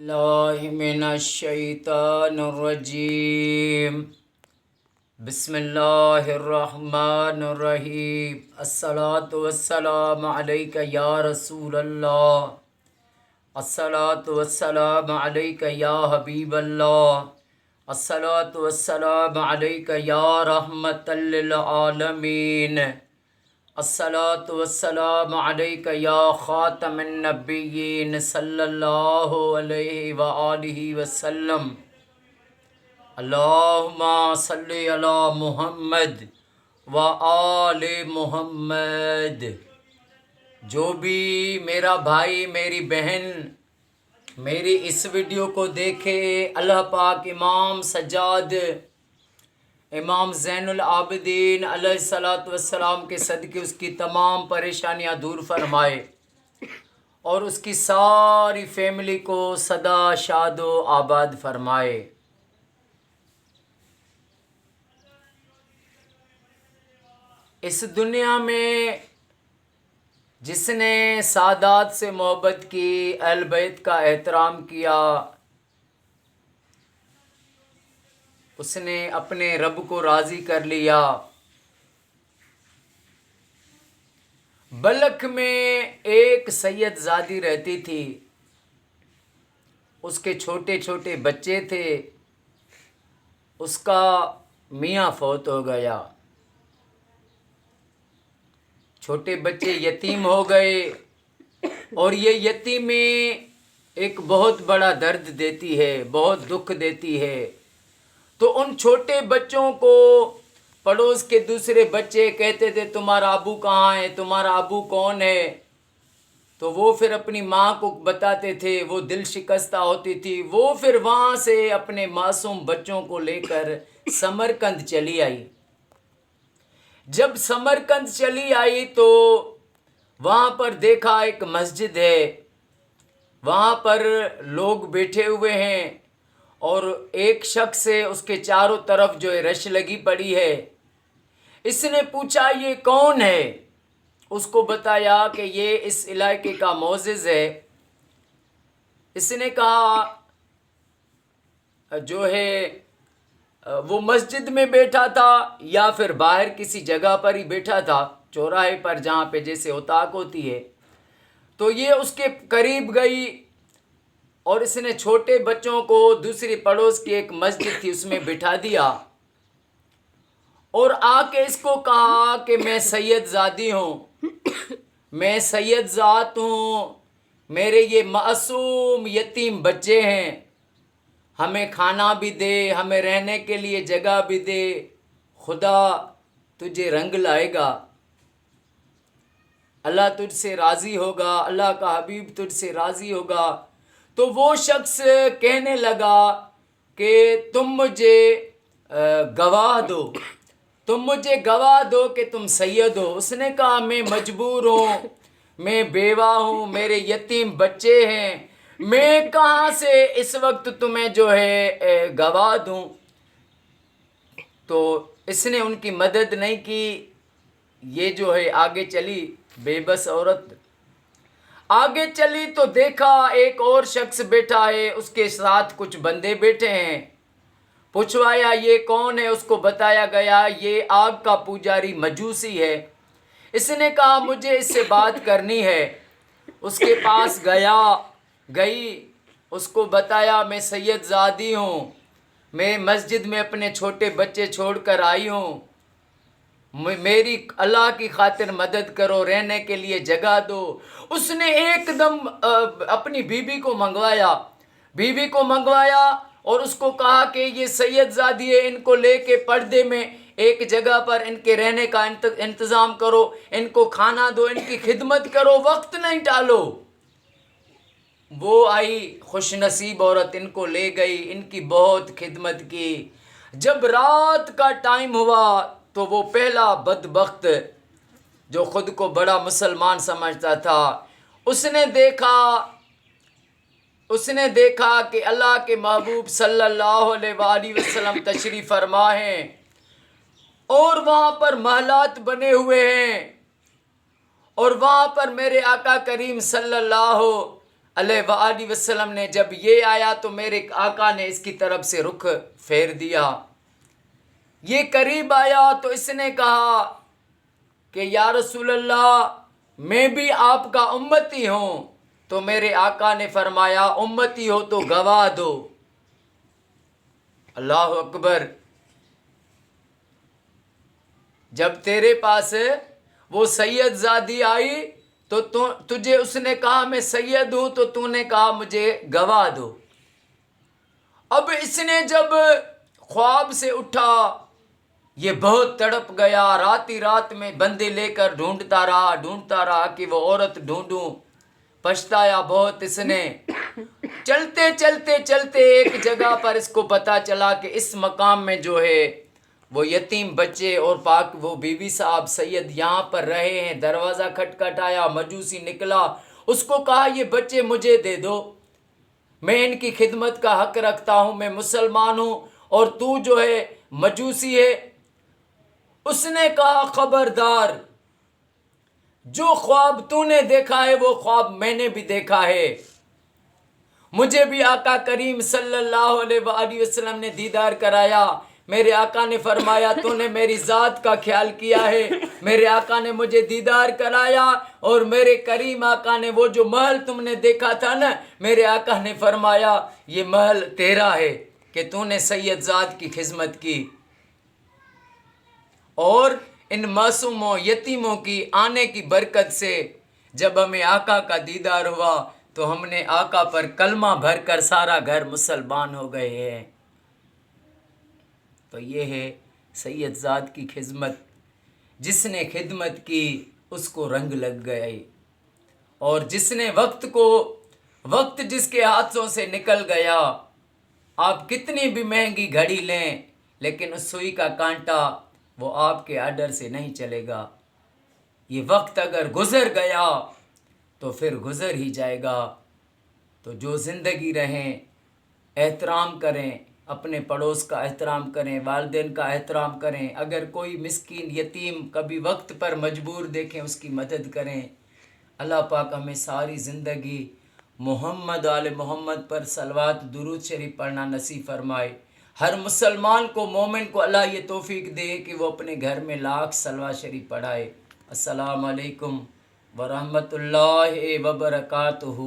اللہ من الشیطان الرجیم بسم اللہ الرحمن الرحیم الصلاۃ والسلام علیک یا رسول اللہ الصلاۃ والسلام علیک یا حبیب اللہ الصلاۃ والسلام علیک یا رحمت للعالمین الصلاۃ والسلام علیک یا خاتم النبیین صلی اللہ علیہ وآلہ وسلم اللہم صلی علی محمد وآل محمد۔ جو بھی میرا بھائی میری بہن میری اس ویڈیو کو دیکھے، اللہ پاک امام سجاد امام زین العابدین علیہ الصلاۃ والسلام کے صدقے اس کی تمام پریشانیاں دور فرمائے اور اس کی ساری فیملی کو سدا شاد و آباد فرمائے۔ اس دنیا میں جس نے سادات سے محبت کی، اہل بیت کا احترام کیا، اس نے اپنے رب کو راضی کر لیا۔ بلخ میں ایک سید زادی رہتی تھی، اس کے چھوٹے چھوٹے بچے تھے، اس کا میاں فوت ہو گیا، چھوٹے بچے یتیم ہو گئے، اور یہ یتیمی ایک بہت بڑا درد دیتی ہے، بہت دکھ دیتی ہے۔ تو ان چھوٹے بچوں کو پڑوس کے دوسرے بچے کہتے تھے تمہارا ابو کہاں ہے، تمہارا ابو کون ہے؟ تو وہ پھر اپنی ماں کو بتاتے تھے، وہ دل شکستہ ہوتی تھی، وہ پھر وہاں سے اپنے معصوم بچوں کو لے کر سمرقند چلی آئی۔ جب سمرقند چلی آئی تو وہاں پر دیکھا ایک مسجد ہے، وہاں پر لوگ بیٹھے ہوئے ہیں، اور ایک شخص ہے، اس کے چاروں طرف جو ہے رش لگی پڑی ہے۔ اس نے پوچھا یہ کون ہے؟ اس کو بتایا کہ یہ اس علاقے کا معزز ہے۔ اس نے کہا جو ہے وہ مسجد میں بیٹھا تھا یا پھر باہر کسی جگہ پر ہی بیٹھا تھا، چوراہے پر جہاں پہ جیسے اوطاق ہوتی ہے۔ تو یہ اس کے قریب گئی اور اس نے چھوٹے بچوں کو دوسری پڑوس کی ایک مسجد تھی اس میں بٹھا دیا، اور آ کے اس کو کہا کہ میں سید زادی ہوں، میں سید ذات ہوں، میرے یہ معصوم یتیم بچے ہیں، ہمیں کھانا بھی دے، ہمیں رہنے کے لیے جگہ بھی دے، خدا تجھے رنگ لائے گا، اللہ تجھ سے راضی ہوگا، اللہ کا حبیب تجھ سے راضی ہوگا۔ تو وہ شخص کہنے لگا کہ تم مجھے گواہ دو، تم مجھے گواہ دو کہ تم سید ہو۔ اس نے کہا میں مجبور ہوں، میں بیوہ ہوں، میرے یتیم بچے ہیں، میں کہاں سے اس وقت تمہیں جو ہے گواہ دوں۔ تو اس نے ان کی مدد نہیں کی، یہ جو ہے آگے چلی، بے بس عورت آگے چلی تو دیکھا ایک اور شخص بیٹھا ہے، اس کے ساتھ کچھ بندے بیٹھے ہیں۔ پوچھوایا یہ کون ہے؟ اس کو بتایا گیا یہ آگ کا پجاری مجوسی ہے۔ اس نے کہا مجھے اس سے بات کرنی ہے۔ اس کے پاس گئی، اس کو بتایا میں سید زادی ہوں، میں مسجد میں اپنے چھوٹے بچے چھوڑ کر آئی ہوں، میری اللہ کی خاطر مدد کرو، رہنے کے لیے جگہ دو۔ اس نے ایک دم اپنی بیوی کو منگوایا اور اس کو کہا کہ یہ سید زادی ہے، ان کو لے کے پردے میں ایک جگہ پر ان کے رہنے کا انتظام کرو، ان کو کھانا دو، ان کی خدمت کرو، وقت نہیں ٹالو۔ وہ آئی خوش نصیب عورت، ان کو لے گئی، ان کی بہت خدمت کی۔ جب رات کا ٹائم ہوا تو وہ پہلا بدبخت جو خود کو بڑا مسلمان سمجھتا تھا، اس نے دیکھا کہ اللہ کے محبوب صلی اللہ علیہ وآلہ وسلم تشریف فرما ہیں، اور وہاں پر محلات بنے ہوئے ہیں، اور وہاں پر میرے آقا کریم صلی اللہ علیہ وآلہ وسلم نے جب یہ آیا تو میرے آقا نے اس کی طرف سے رخ پھیر دیا. یہ قریب آیا تو اس نے کہا کہ یا رسول اللہ میں بھی آپ کا امتی ہوں. تو میرے آقا نے فرمایا امتی ہو تو گواہ دو. اللہ اکبر. جب تیرے پاس وہ سید زادی آئی تو تجھے اس نے کہا میں سید ہوں تو تو نے کہا مجھے گواہ دو. اب اس نے جب خواب سے اٹھا یہ بہت تڑپ گیا. رات ہی رات میں بندے لے کر ڈھونڈتا رہا کہ وہ عورت ڈھونڈوں. پچھتایا بہت اس نے. چلتے ایک جگہ پر اس کو پتا چلا کہ اس مقام میں جو ہے وہ یتیم بچے اور پاک وہ بیوی صاحب سید یہاں پر رہے ہیں. دروازہ کھٹکھٹایا. مجوسی نکلا. اس کو کہا یہ بچے مجھے دے دو, میں ان کی خدمت کا حق رکھتا ہوں, میں مسلمان ہوں اور تو جو ہے مجوسی ہے. اس نے کہا خبردار, جو خواب تو نے دیکھا ہے وہ خواب میں نے بھی دیکھا ہے. مجھے بھی آقا کریم صلی اللہ علیہ وآلہ وسلم نے دیدار کرایا. میرے آقا نے فرمایا تو نے میری ذات کا خیال کیا ہے. میرے آقا نے مجھے دیدار کرایا اور میرے کریم آقا نے وہ جو محل تم نے دیکھا تھا نا, میرے آقا نے فرمایا یہ محل تیرا ہے کہ تو نے سید ذات کی خدمت کی. اور ان معصوموں یتیموں کی آنے کی برکت سے جب ہمیں آقا کا دیدار ہوا تو ہم نے آقا پر کلمہ بھر کر سارا گھر مسلمان ہو گئے ہیں. تو یہ ہے سید ذات کی خدمت. جس نے خدمت کی اس کو رنگ لگ گئے, اور جس نے وقت جس کے ہاتھوں سے نکل گیا, آپ کتنی بھی مہنگی گھڑی لیں لیکن اس سوئی کا کانٹا وہ آپ کے آرڈر سے نہیں چلے گا. یہ وقت اگر گزر گیا تو پھر گزر ہی جائے گا. تو جو زندگی رہیں احترام کریں, اپنے پڑوس کا احترام کریں, والدین کا احترام کریں. اگر کوئی مسکین یتیم کبھی وقت پر مجبور دیکھیں اس کی مدد کریں. اللہ پاک ہمیں ساری زندگی محمد آل محمد پر صلوات درود شریف پڑھنا نصیب فرمائے. ہر مسلمان کو مومن کو اللہ یہ توفیق دے کہ وہ اپنے گھر میں لاکھ صلوات شریف پڑھائے. السلام علیکم ورحمۃ اللہ وبرکاتہ.